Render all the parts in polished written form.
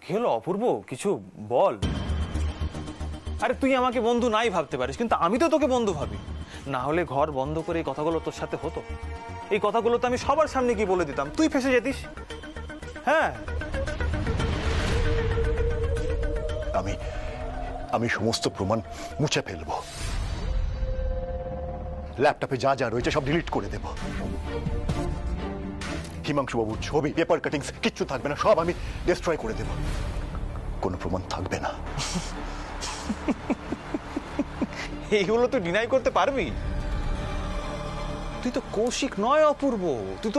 কি হলো অপূর্ব, কিছু বল। আরে তুই আমাকে বন্ধু নাই ভাবতে পারিস, কিন্তু আমি তো তোকে বন্ধু ভাবি। না হলে ঘর বন্ধ করে এই কথাগুলো তোর সাথে হতো? এই কথাগুলো তো আমি সবার সামনে গিয়ে বলে দিতাম, তুই ফেঁসে যেতিস। হ্যাঁ, আমি আমি সমস্ত প্রমাণ মুছে ফেলবো, ল্যাপটপে যা যা রয়েছে সব ডিলিট করে দেব। হিমাংশু বাবুর ছবি, পেপার কাটিংস কিচ্ছু থাকবে না, সব আমি ডিস্ট্রয় করে দেব, কোনো প্রমাণ থাকবে না। এইগুলো তুই ডিনাই করতে পারবি? তুই তো কৌশিক নয় অপূর্ব, তুই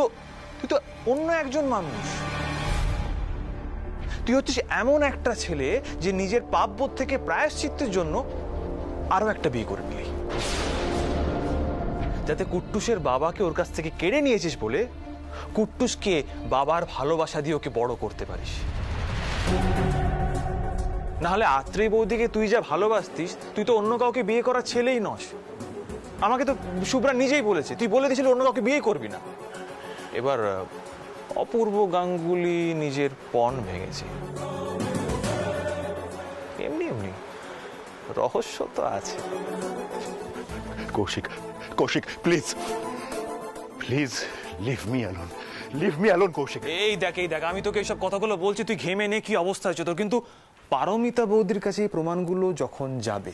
তো অন্য একজন মানুষ। তুই হচ্ছিস এমন একটা ছেলে যে নিজের পাপবোধ থেকে প্রায়শ্চিত্তের জন্য আরো একটা বিয়ে করে নিলি, যাতে কুট্টুসের বাবাকে ওর কাছ থেকে কেড়ে নিয়েছিস বলে কুট্টুসকে বাবার ভালোবাসা দিয়ে ওকে বড় করতে পারিস। নাহলে আত্রেয় বৌদিকে তুই যা ভালোবাসতিস, তুই তো অন্য কাউকে বিয়ে করার ছেলেই নস। আমাকে তো শুভ্রা নিজেই বলেছে, তুই বলে দিয়েছিলি অন্য কাউকে বিয়ে করবি না। এবার অপূর্ব গাঙ্গুলি নিজের পণ ভেঙেছে, এমনি এমনি রহস্য তো আছে। Koushik, Koushik please, please leave me alone, leave me alone Koushik. এই দেখ, আমি তোকে এইসব কথাগুলো বলছি, তুই ঘেমে নে, কি অবস্থা হচ্ছে তোর। কিন্তু পারমিতা বৌদির কাছে এই প্রমাণগুলো যখন যাবে,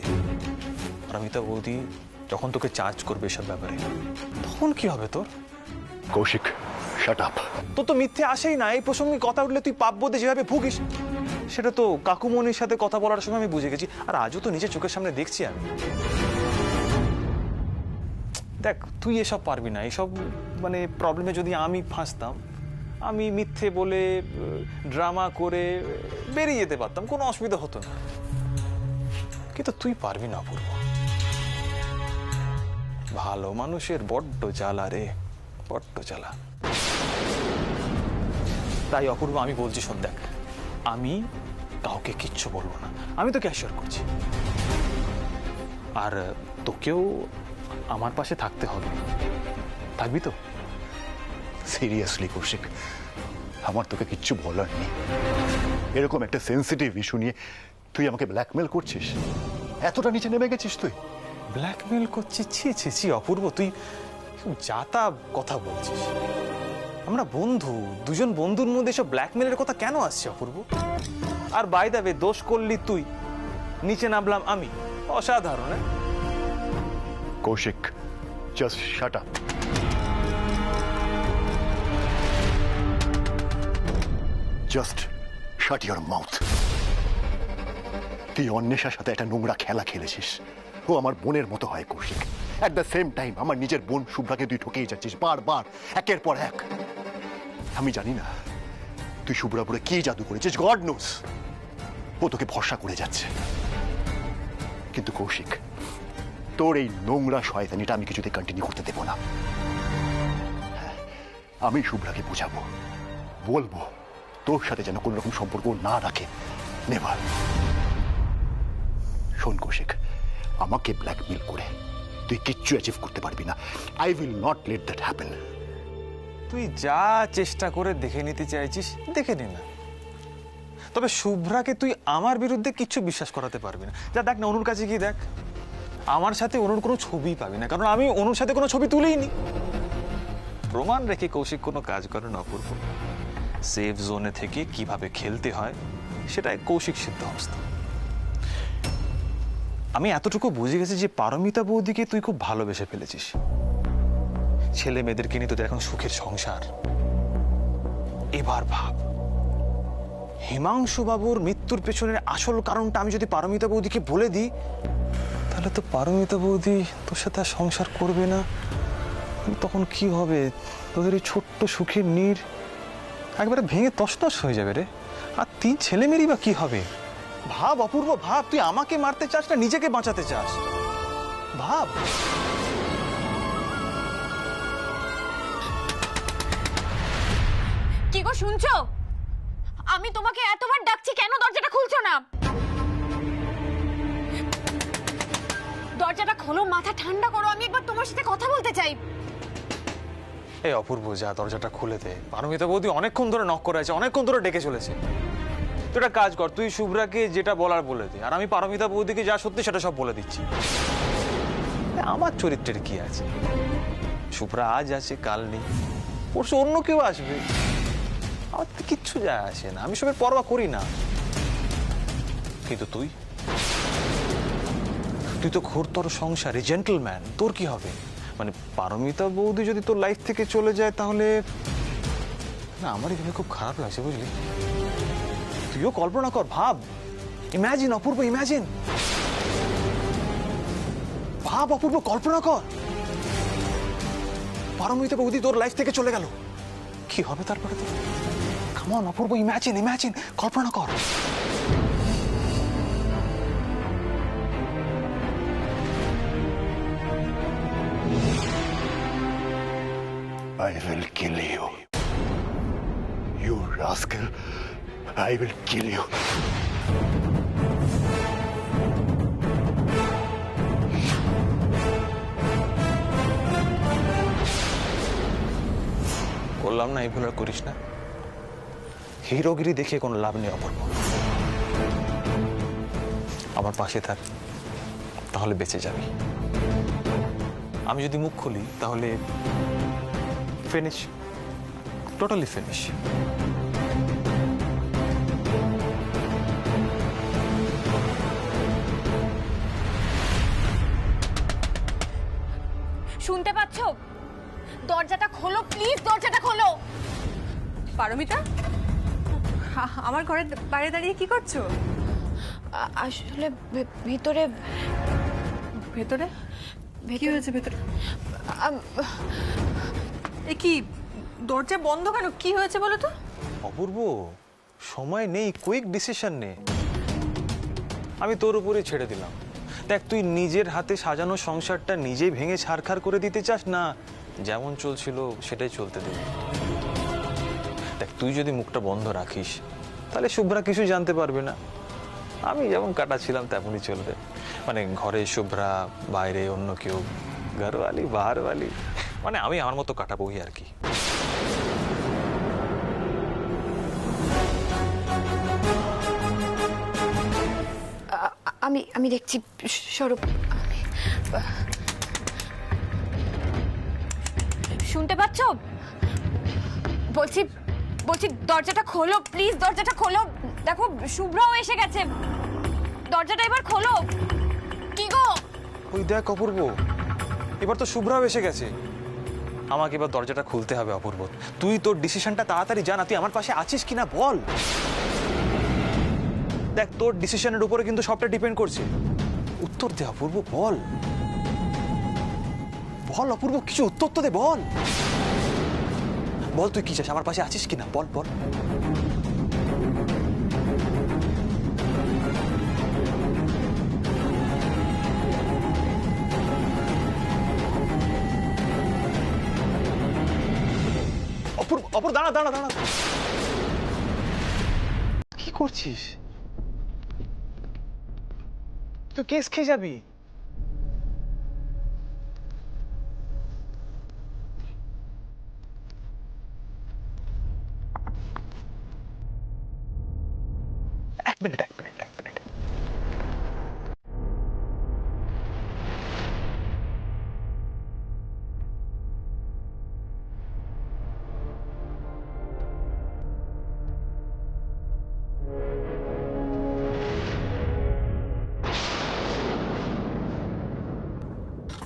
পারমিতা বৌদি যখন তোকে চার্জ করবে এসব ব্যাপারে, তখন কি হবে তোর? Koushik shut up. তোর তো মিথ্যে আসেই না। এই প্রসঙ্গে কথা উঠলে তুই পাপ বোধে যেভাবে ভুগিস, সেটা তো কাকুমনির সাথে কথা বলার সময় আমি বুঝে গেছি, আর আজও তো নিজের চোখের সামনে দেখছি আমি। দেখ, তুই এসব পারবি না। এসব মানে প্রবলেমে যদি আমি ফাঁসতাম, আমি মিথ্যে বলে ড্রামা করে বেরিয়ে যেতে পারতাম, কোনো অসুবিধা হতো না। কিন্তু তুই পারবি না অপূর্ব। ভালো মানুষের বড্ড জ্বালা রে, বড্ড জ্বালা। তাই অপূর্ব আমি বলছি, শোন, দেখ, আমি কাউকে কিচ্ছু বলবো না, আমি তোকে অ্যাসিওর করছি। আর তোকেও আমার পাশে থাকতে হবে, থাকবি তো? সিরিয়াসলি কৌশিক, আমার তোকে কিচ্ছু বলার নেই। এরকম একটা সেন্সিটিভ ইস্যু নিয়ে তুই আমাকে ব্ল্যাকমেল করছিস? এতটা নিচে নেমে গেছিস তুই? ব্ল্যাকমেল করছিস? ছি অপূর্ব, তুই যা তা কথা বলছিস। আমরা বন্ধু, দুজন বন্ধুর মধ্যে এসব ব্ল্যাকমেলের কথা কেন আসছে অপূর্ব? আর বাই দ্য ওয়ে, দোষ করলি তুই, নিচে নামলাম আমি, অসাধারণ। Koushik, just shut up. Just shut your mouth. তুই অন্বেষার সাথে একটা নোংরা খেলা খেলেছিস। ও আমার বোনের মতো হয় Koushik. At the same time আমার নিজের বোন শুভ্রাকে তুই ঠকেই যাচ্ছিস বারবার, একের পর এক। আমি জানি না তুই শুভ্রাপুরে কি জাদু করেছিস, গড নোস। ও তোকে ভরসা করে যাচ্ছে। কিন্তু কৌশিক, তোর এই নোংরা শয়তানিটা আমি কিছুতে কন্টিনিউ করতে দেব না। আমি শুভ্রাকে বোঝাবো, বলবো তোর সাথে যেন কোনো রকম সম্পর্ক না রাখে, নেভার। শোন কৌশিক, আমাকে ব্ল্যাকমেল করে তুই কিচ্ছু অ্যাচিভ করতে পারবি না। I will not late that happen. তুই যা চেষ্টা করে দেখে নিতে চাইছিস দেখে নে না, তবে শুভ্রাকে তুই আমার বিরুদ্ধে কিচ্ছু বিশ্বাস করাতে পারবি না। যা দেখ না, অনুর কাছে গিয়ে দেখ, আমার সাথে অনুর কোনো ছবি পাবি না, কারণ আমি অনুর সাথে কোনো ছবি তুলিনি। প্রমাণ রেখে কৌশিক কোনো কাজ করে না অপূর্ব। সেফ জোনে থেকে কিভাবে খেলতে হয় সেটাই কৌশিক সিদ্ধহস্ত। আমি এতটুকু বুঝে গেছি যে পারমিতা বৌদিকে তুই খুব ভালোবেসে ফেলেছিস। ছেলে মেয়েদেরকে নিয়ে তোদের এখন সুখের সংসার। এবার ভাব, হিমাংশু বাবুর মৃত্যুর পেছনের আসল কারণটা আমি যদি পারমিতা বৌদিকে বলে দিই, তাহলে তো পারমিতা বৌদি তোর সাথে আর সংসার করবে না। তখন কি হবে? তোদের এই ছোট্ট সুখের নীড় একবারে ভেঙে তছনছ হয়ে যাবে রে। আর 3 ছেলে মেয়েরই বা কি হবে? ভাব অপূর্ব, ভাব। তুই আমাকে মারতে চাস না নিজেকে বাঁচাতে চাস? ভাব। কি গো, শুনছো? আমি তোমাকে এতবার ডাকছি, কেন দরজাটা খুলছো না? দরজাটা খোলো, মাথা ঠান্ডা করো, আমি একবার তোমার সাথে কথা বলতে চাই। এই অপূর্ব, যা দরজাটা খুলে দে। পারমিতা বৌদি অনেকক্ষণ ধরে নক করে আছে, অনেকক্ষণ ধরে ডেকে চলেছে। তুই একটা কাজ কর, তুই শুভ্রাকে যেটা বলার বলে দে, আর আমি পারমিতা বৌদিকে যা সত্যি সেটা সব বলে দিচ্ছি। আমার চরিত্রের কি আছে? শুভ্রা আজ আছে, কাল নেই, পরশু অন্য কেউ আসবে। আমার তো কিচ্ছু যায় আসে না, আমি সবের পরোয়া করি না। কিন্তু তুই তো ঘোরতর সংসারে জেন্টলম্যান, তোর কি হবে? মানে পারমিতা বৌদি যদি তোর লাইফ থেকে চলে যায় তাহলে না, আমারই ভেবে খুব খারাপ লাগছে, বুঝলি? তুইও কল্পনা কর, ভাব, ইমাজিন অপূর্ব, ইমাজিন, ভাব অপূর্ব, কল্পনা কর, পারমিতা বৌদি তোর লাইফ থেকে চলে গেল, কি হবে তারপরে তোর? Come on Apurba, imagine, imagine, কল্পনা কর। I will kill you. You rascal. I will kill you. বললাম না, এই ভুল আর করিস না। হিরোগিরি দেখে কোনো লাভ নেই অপূর্ব। আমার পাশে থাক, তাহলে বেঁচে যাবি। আমি যদি মুখ খুলি তাহলে ফিনিশ, টোটালি ফিনিশ। শুনতে পাচ্ছ? দরজাটা খোলো প্লিজ, দরজাটা খোলো। পারমিতা, আমার ঘরের বাইরে দাঁড়িয়ে কি করছো? আসলে ভিতরে ভেতরে কি হয়েছে? ভেতরে এ কি, দরজা বন্ধ কেন? কি হয়েছে বলো তো? অপূর্ব, সময় নেই, কুইক ডিসিশন নে। আমি তোর উপরে ছেড়ে দিলাম। দেখ, তুই নিজের হাতে সাজানো সংসারটা নিজেই ভেঙে ছারখার করে দিতে চাস না, যেমন চলছিল সেটাই চলতে দে। দেখ, তুই যদি মুখটা বন্ধ রাখিস তাহলে শুভ্রা কিছু জানতে পারবে না। আমি যেমন কাটাচ্ছিলাম তেমনই চলবে। মানে ঘরে শুভ্রা, বাইরে অন্য কেউ, ঘরওয়ালি বাহারওয়ালি, মানে আমি আমার মতো কাটাবোই আর কি। আমি দেখছি স্বরূপ। শুনতে পাচ্ছ? বলছি দরজাটা খোলো প্লিজ, দরজাটা খোলো। দেখো শুভ্রাও এসে গেছে, দরজাটা এবার খোলো। কি গো? ওই দেখ অপূর্ব, এবার তো শুভ্রাও এসে গেছে। আমাকে এবার দরজাটা খুলতে হবে অপূর্ব। তুই তোর ডিসিশনটা তাড়াতাড়ি জানা, তুই আমার পাশে আছিস কিনা বল। দেখ, তোর ডিসিশনের উপরে কিন্তু সবটা ডিপেন্ড করছে। উত্তর দে অপূর্ব, বল বল অপূর্ব, কিছু উত্তর তো দে, বল বল, তুই কি চাস, আমার পাশে আছিস কিনা বল বল। অপূর্ব, অপূর্ব, দাঁড়া দাঁড়া দাঁড়া, কি করছিস? তুই কেস খেয়ে যাবি। এক মিনিট।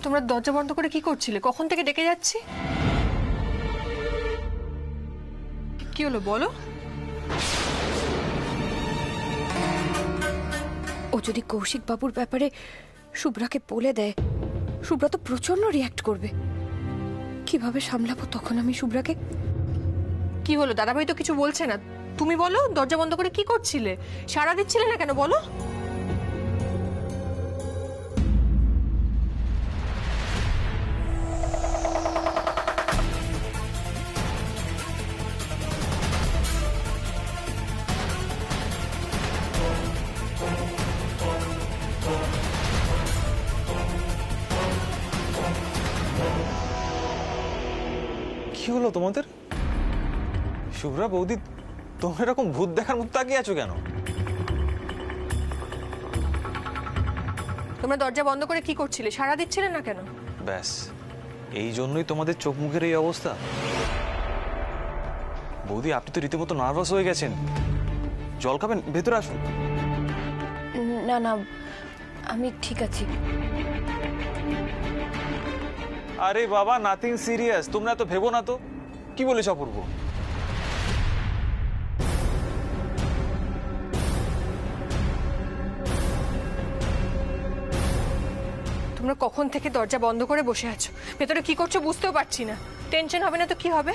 তোমরা দরজা বন্ধ করে কি করছিলে? কখন থেকে ডেকে যাচ্ছি। কি হলো বলো? ও যদি কৌশিক বাবুর ব্যাপারে শুভ্রাকে বলে দেয়, শুভ্রা তো প্রচন্ড রিয়াক্ট করবে। কিভাবে সামলাবো তখন আমি শুভ্রাকে? কি হলো? দাদাভাই তো কিছু বলছে না। তুমি বলো, দরজা বন্ধ করে কি করছিলে? সাড়া দিচ্ছিলে না কেন বলো? কি হলো তোমাদের? শুভ্রা বৌদি, তোমরা এরকম ভূত দেখার মতো তাকিয়ে আছো কেন? তোমরা দরজা বন্ধ করে কি করছিলে? সাড়া দিচ্ছিলে না কেন? ব্যাস এই জন্যই তোমাদের চোখ মুখের এই অবস্থা। বৌদি, আপনি তো রীতিমতো নার্ভাস হয়ে গেছেন। জল খাবেন? ভেতরে আসুন। না না, আমি ঠিক আছি। আরে বাবা, নাথিং সিরিয়াস, তোমরা তো ভেবো না তো। কি বলিস অপূর্ব? তোমরা কখন থেকে দরজা বন্ধ করে বসে আছো? ভেতরে কি করছো বুঝতেও পারছি না। টেনশন হবে না তো কি হবে?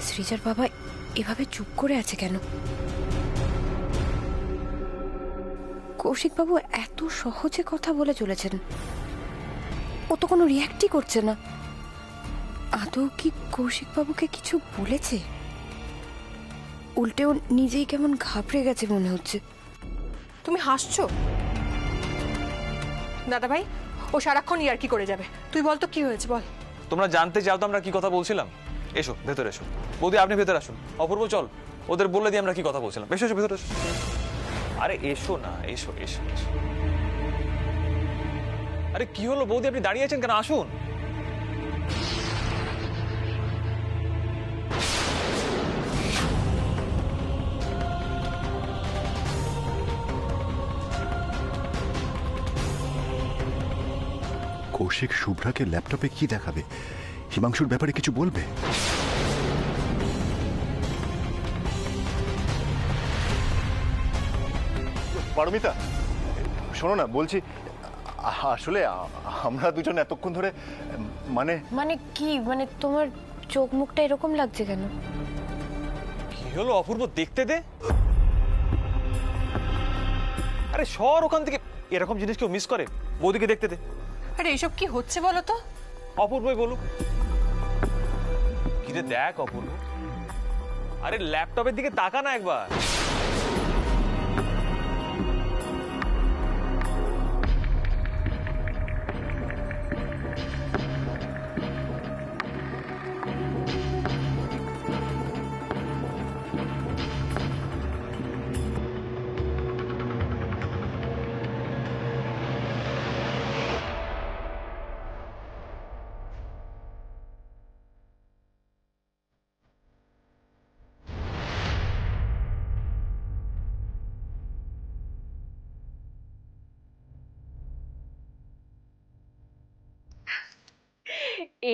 সৃজার বাবা এভাবে চুপ করে আছে কেন? কৌশিক বাবু এত সহজে কথা বলে চলেছেন, ও তো কোনো রিয়াক্টই করছে না। আদৌ কি কৌশিক বাবুকে কিছু বলেছে? উল্টেও নিজেই কেমন ঘাবড়ে গেছে মনে হচ্ছে। তুমি হাসছো? দাদা ভাই, ও সারাক্ষণ ইয়ার্কি করে যাবে। তুই বল তো কি হয়েছে, বল। তোমরা জানতে চাও তো আমরা কি কথা বলছিলাম? এসো ভেতরে এসো। বৌদি, আপনি ভেতরে আসুন। অপূর্ব, চল, ওদের বলে দিয়ে আমরা কি কথা বলছিলাম। এসো এসো, ভেতরে এসো। আরে এসো না, এসো এসো এসো। আরে কি হলো বৌদি, আপনি দাঁড়িয়ে আছেন কেন? আসুন। কৌশিক শুভ্রাকে ল্যাপটপে কি দেখাবে? হিমাংশুর ব্যাপারে কিছু বলবে? পারমিতা, শোনো না, বলছি আসলে আমরা দুজন এতক্ষণ ধরে মানে মানে কি? মানে তোমার চোখ মুখটা এরকম লাগছে কেন? কি হলো অপূর্ব, দেখতে দে। আরে সর ওখান থেকে। এরকম জিনিস কেউ মিস করে? বৌদিকে দেখতে দে। আরে এইসব কি হচ্ছে বলো তো? অপূর্বই বলুক। কিরে দেখ অপূর্ব, আরে ল্যাপটপের দিকে তাকা না একবার।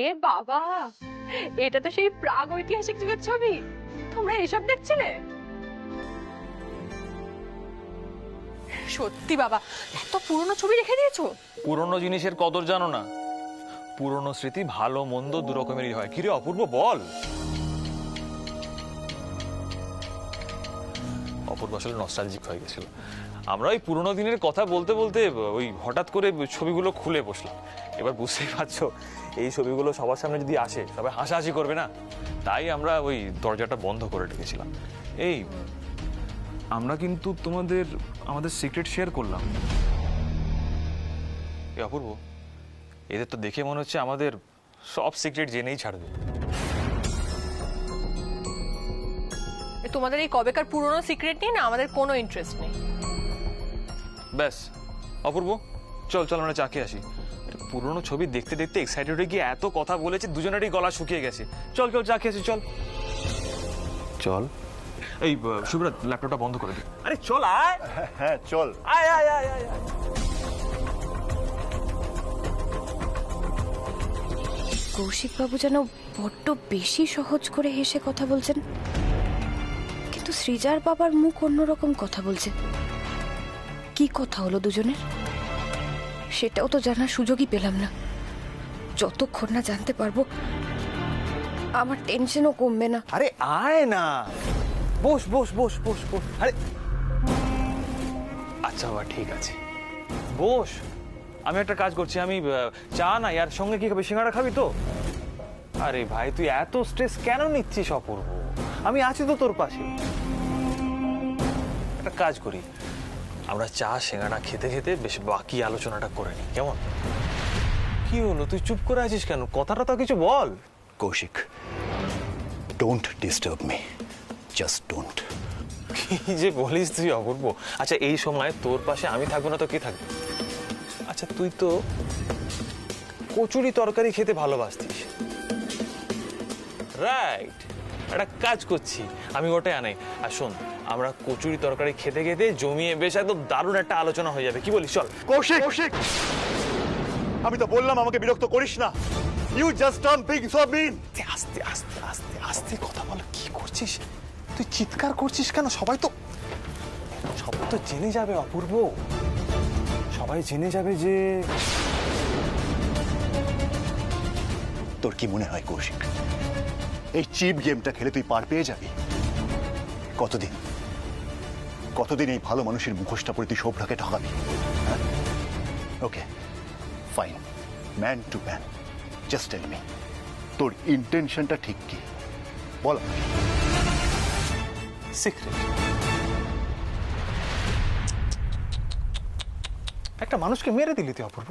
এ বাবা, এটা তো সেই প্রাগ ঐতিহাসিক যুগের ছবি। তোমরা এসব দেখছিলে? সত্যি বাবা, এত পুরনো ছবি রেখে দিয়েছো। পুরনো জিনিসের কদর জানো না? পুরনো স্মৃতি ভালো মন্দ দু রকমেরই হয়। কিরে অপূর্ব, বল। অপূর্ব আসলে নস্টালজিক হয়ে গেছিল। আমরা ওই পুরোনো দিনের কথা বলতে বলতে ওই হঠাৎ করে ছবিগুলো খুলে বসলাম। এবার বুঝতেই পারছো, এই ছবিগুলো সবার সামনে যদি আসে সবাই হাসাহাসি করবে না, তাই আমরা ওই দরজাটা বন্ধ করে রেখেছিলাম। এই আমরা কিন্তু আমাদের সিক্রেট শেয়ার করলাম। এই অপূর্ব, এদের তো দেখে মনে হচ্ছে আমাদের সব সিক্রেট জেনেই ছাড়বে। তোমাদের এই কবেকার পুরনো সিক্রেট নিয়ে না আমাদের কোনো ইন্টারেস্ট নেই। ব্যাস অপূর্ব, চল চল আমরা চা খেয়ে আসি। পুরোনো ছবি দেখতে দেখতে এক্সাইটেড হয়ে গিয়ে এত কথা বলেছে, দুজনেরই গলা শুকিয়ে গেছে। চল চল চা খেয়ে আসি, চল চল। এই শুভ্রত, ল্যাপটপটা বন্ধ করে দে। আরে চল, আয়। হ্যাঁ চল। আয় আয় আয় আয় আয়। কৌশিক বাবু যেন বড্ড বেশি সহজ করে হেসে কথা বলছেন, কিন্তু সৃজার বাবার মুখ অন্যরকম কথা বলছে। কি কথা হলো দুজনের, সেটাও তো জানার সুযোগই পেলাম না। যতক্ষণ না জানতে পারবো আমার টেনশনও কমবে না। আরে আয় না, বস বস বস বস বস। আরে আচ্ছা বাবা, ঠিক আছে, বস। আমি একটা কাজ করছি, আমি চা না, ইয়ার সঙ্গে কি খাবি? সিঙ্গাড়া খাবি তো? আরে ভাই, তুই এত স্ট্রেস কেন নিচ্ছিস অপূর্ব? আমি আছি তো তোর পাশে। একটা কাজ করি, আমরা চা সিঙ্গাড়া খেতে খেতে বেশ বাকি আলোচনাটা করে নিই, কেমন? কি হলো, তুই চুপ করে আছিস কেন? কথাটা তো কিছু বল। Koushik, don't disturb me, just don't. কি যে বলিস তুই অপূর্ব। আচ্ছা এই সময় তোর পাশে আমি থাকবো না তো কে থাকবে? আচ্ছা তুই তো কচুরি তরকারি খেতে ভালোবাসতিস, রাইট? একটা কাজ করছি, আমি ওটাই আনাই। আর শোন, আমরা কচুরি তরকারি খেতে খেতে জমিয়ে বেশ একদম দারুণ একটা আলোচনা হয়ে যাবে, কি বলিস? চল। কৌশিক, কৌশিক, আমি তো বললাম আমাকে বিরক্ত করিস না। You just turn big so mean. আস্তে আস্তে আস্তে আস্তে কথা বল, কি করছিস তুই? চিৎকার করছিস কেন? সবাই তো জেনে যাবে অপূর্ব, সবাই জেনে যাবে যে। তোর কি মনে হয় কৌশিক, এই চিপ গেমটা খেলে তুই পার পেয়ে যাবি? কতদিন এই ভালো মানুষের মুখোশটা পরে তুই শুভ্রাকে ঠকাবি? Okay fine, man to man, just tell me, তোর ইন্টেনশনটা ঠিক কি বল। সিক্রেট। একটা মানুষকে মেরে দিলি তুই অপূর্ব,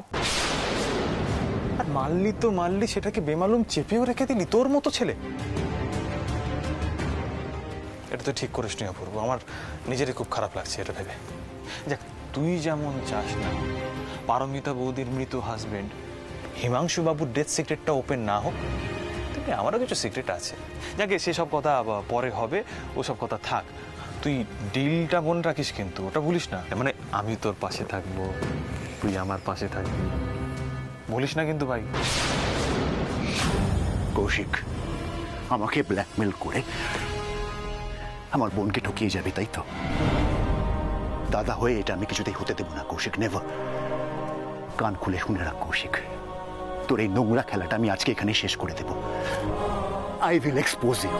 আর মারলি সেটাকে বেমালুম চেপেও রেখে দিলি, তোর মতো ছেলে। এটা তো ঠিক করিস নি অপূর্ব, আমার নিজেরই খুব খারাপ লাগছে এটা ভেবে। দেখ, তুই যেমন চাস না পারমিতা বৌদির মৃত হাজবেন্ড হিমাংশু বাবুর ডেথ সিক্রেটটা ওপেন না হোক, তবে আমারও কিছু সিক্রেট আছে। যাকে সেসব কথা পরে হবে, ওসব কথা থাক। তুই ডিলটা মনে রাখিস কিন্তু, ওটা ভুলিস না। মানে আমি তোর পাশে থাকবো, তুই আমার পাশে থাকবি, বলিস না কিন্তু ভাই। কৌশিক, আমাকে ব্ল্যাকমেল করে আমার বোনকে ঠকিয়ে যাবে, তাই তো? দাদা হয়ে এটা আমি কিছুতেই হতে দেব না কৌশিক, নেভার। কান খুলে শুনে রাখ কৌশিক, তোর এই নোংরা খেলাটা আমি আজকে এখানে শেষ করে দেব। I will expose you.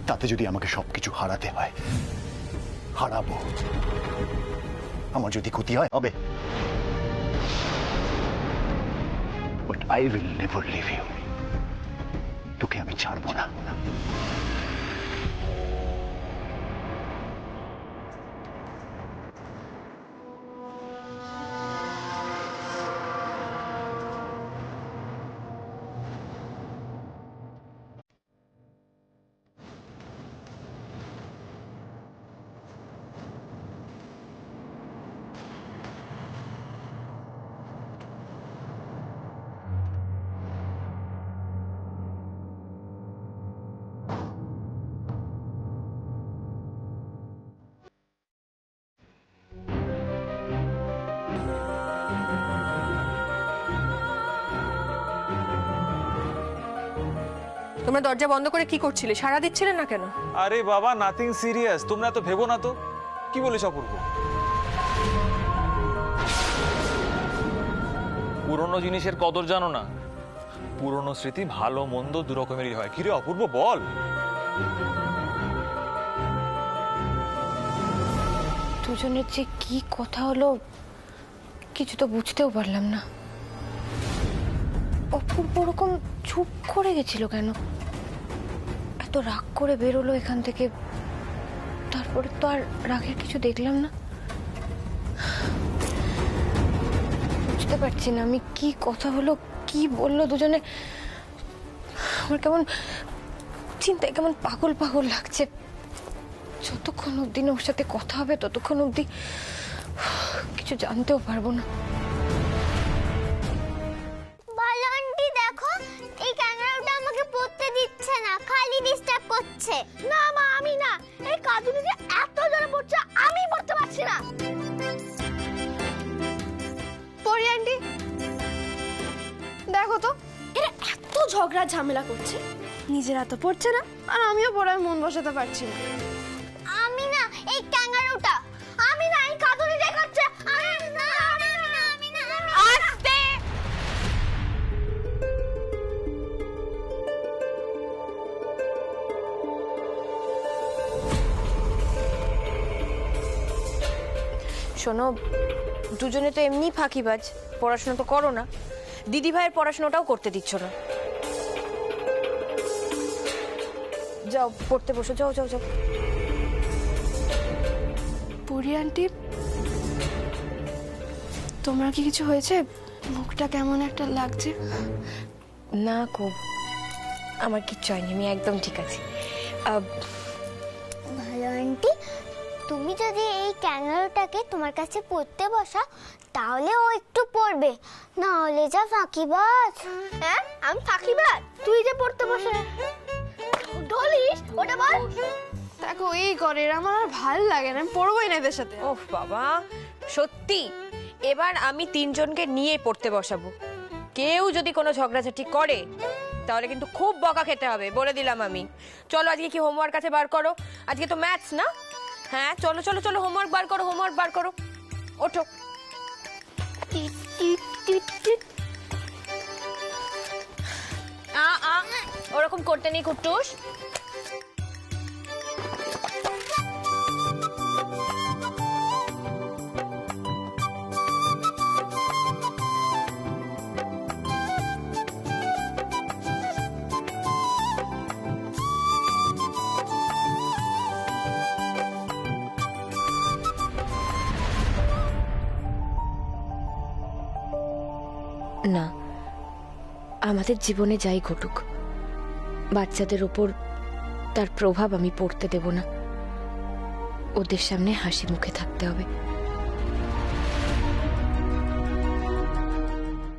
তাতে যদি আমাকে সবকিছু হারাতে হয়, হারাবো। আমার যদি ক্ষতি হয়, হবে। But I will never leave you. তোকে আমি ছাড়বো না। তোমরা দরজা বন্ধ করে কি করছিলে? সাড়া দিচ্ছিলে না কেন? আরে বাবা, নাথিং সিরিয়াস, তোমরা তো ভেবো না তো। কি বলিস অপূর্ব? পুরনো জিনিসের কদর জানো না? পুরনো স্মৃতি ভালো মন্দ দু রকমেরই হয়। কি রে অপূর্ব, বল। দুজনের যে কি কথা হলো কিছু তো বুঝতেও পারলাম না। অপূর্ব ওরকম চুপ করে গেছিল কেন? এত রাগ করে বেরোলো এখান থেকে, তারপরে তো আর রাগের কিছু দেখলাম না। বুঝতে পারছি না আমি কি কথা হলো, কি বললো দুজনে। আমার কেমন চিন্তায় কেমন পাগল পাগল লাগছে। যতক্ষণ অব্দি না ওর সাথে কথা হবে ততক্ষণ অব্দি কিছু জানতেও পারবো না। দেখো, এই ক্যাঙ্গারুটা আমাকে পড়তে দিচ্ছে না, খালি ডিস্টার্ব করছে। না মা, আমি না, এই কাঁদুনি যে এত জোরে পড়ছে আমি পড়তে পারছি না। পরি আন্টি, দেখো তো, এরা এত ঝগড়া ঝামেলা করছে, নিজেরা তো পড়ছে না, আর আমিও পড়ায় মন বসাতে পারছি না। আমি না, এই ক্যাঙ্গারুটা, আমি না, এই কাঁদুনি দেখাচ্ছে। আমি না, আমি না, আমি না, আস্তে। শোনো, দুজনে তো এমনি ফাঁকিবাজ, পড়াশোনা তো করো না, দিদি ভাইয়ের পড়াশোনাটাও করতে দিচ্ছ না। যাও পড়তে বসো, যাও যাও যাও। পরি আন্টি, তোমার কি কিছু হয়েছে? মুখটা কেমন একটা লাগছে। না গো, আমার কিচ্ছু হয়নি, আমি একদম ঠিক আছি। ভালো আন্টি, তুমি যদি এই ক্যাঙ্গারুটাকে তোমার কাছে পড়তে বসা তাহলে ও একটু পড়বে, না হলে যা ফাঁকিবাজ। হ্যাঁ, আমি ফাঁকিবাজ? তুই যে পড়তে বসে ঢলিস ওটা বল। দেখো এই করে, আমার আর ভাল লাগে না, আমি পড়বোই না এদের সাথে। ওহ বাবা, সত্যি এবার আমি তিনজনকে নিয়ে পড়তে বসাবো। কেউ যদি কোনো ঝগড়াঝাটি করে তাহলে কিন্তু খুব বকা খেতে হবে, বলে দিলাম আমি। চলো আজকে কি হোমওয়ার্ক আছে বার করো, আজকে তো ম্যাথস না? হ্যাঁ চলো চলো চলো, হোমওয়ার্ক বার করো, হোমওয়ার্ক বার করো, ওঠো। ওরকম করতে নেই কুট্টুস। না, আমাদের জীবনে যাই ঘটুক, বাচ্চাদের ওপর তার প্রভাব আমি পড়তে দেব না। ওদের সামনে হাসি মুখে থাকতে হবে।